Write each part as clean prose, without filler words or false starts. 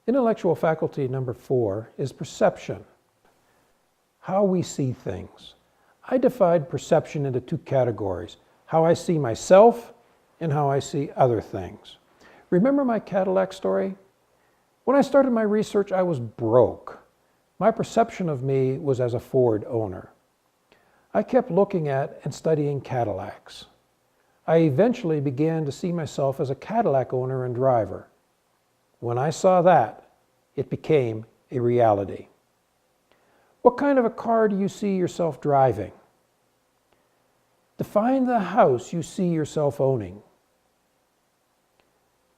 Intellectual faculty number 4 is perception, how we see things. I divide perception into 2 categories, how I see myself and how I see other things. Remember my Cadillac story? When I started my research, I was broke. My perception of me was as a Ford owner. I kept looking at and studying Cadillacs. I eventually began to see myself as a Cadillac owner and driver. When I saw that, it became a reality. What kind of a car do you see yourself driving? Define the house you see yourself owning.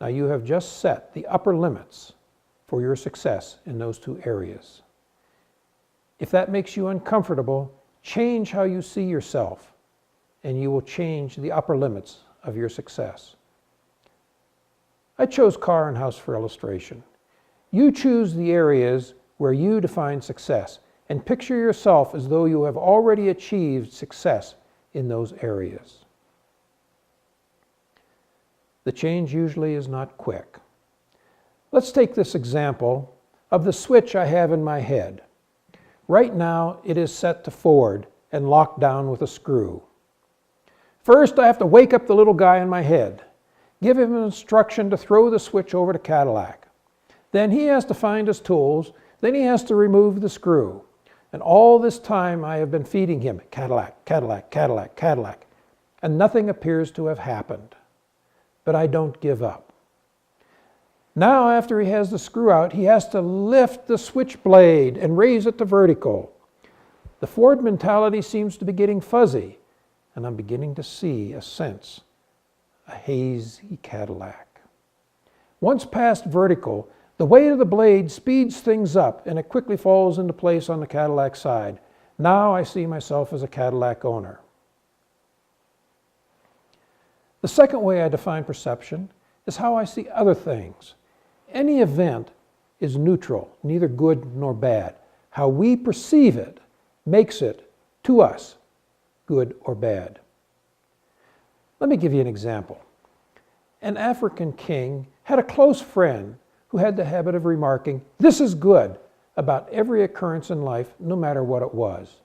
Now you have just set the upper limits for your success in those 2 areas. If that makes you uncomfortable, change how you see yourself, and you will change the upper limits of your success. I chose car and house for illustration. You choose the areas where you define success and picture yourself as though you have already achieved success in those areas. The change usually is not quick. Let's take this example of the switch I have in my head. Right now it is set to forward and locked down with a screw. First I have to wake up the little guy in my head. Give him an instruction to throw the switch over to Cadillac. Then he has to find his tools. Then he has to remove the screw. And all this time I have been feeding him Cadillac, Cadillac, Cadillac, Cadillac. And nothing appears to have happened. But I don't give up. Now after he has the screw out, he has to lift the switch blade and raise it to vertical. The Ford mentality seems to be getting fuzzy. And I'm beginning to see a sense. A hazy Cadillac. Once past vertical, the weight of the blade speeds things up and it quickly falls into place on the Cadillac side. Now I see myself as a Cadillac owner. The second way I define perception is how I see other things. Any event is neutral, neither good nor bad. How we perceive it makes it, to us, good or bad. Let me give you an example. An African king had a close friend who had the habit of remarking, "This is good," about every occurrence in life, no matter what it was.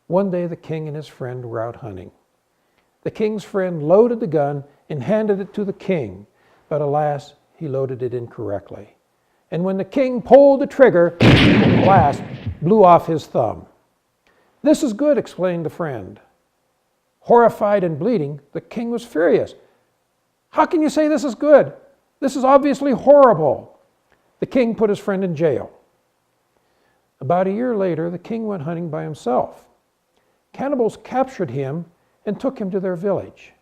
One day the king and his friend were out hunting. The king's friend loaded the gun and handed it to the king, but alas, he loaded it incorrectly. And when the king pulled the trigger, the blast blew off his thumb. "This is good," explained the friend. Horrified and bleeding, the king was furious. "How can you say this is good? This is obviously horrible." The king put his friend in jail. About a year later, the king went hunting by himself. Cannibals captured him and took him to their village.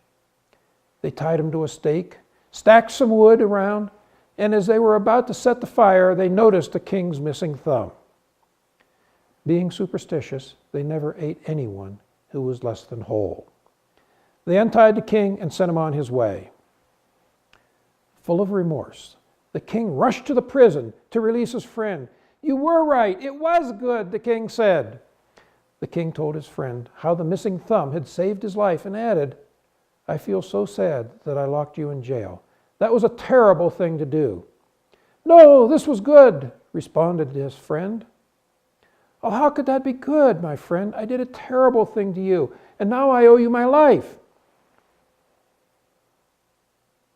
They tied him to a stake, stacked some wood around, and as they were about to set the fire, they noticed the king's missing thumb. Being superstitious, they never ate anyone who was less than whole. They untied the king and sent him on his way. Full of remorse, the king rushed to the prison to release his friend. "You were right, it was good," the king said. The king told his friend how the missing thumb had saved his life and added, "I feel so sad that I locked you in jail. That was a terrible thing to do." "No, this was good," responded his friend. "Oh, how could that be good, my friend? I did a terrible thing to you, and now I owe you my life."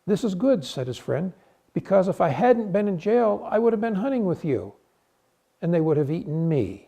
"This is good," said his friend, "because if I hadn't been in jail, I would have been hunting with you, and they would have eaten me."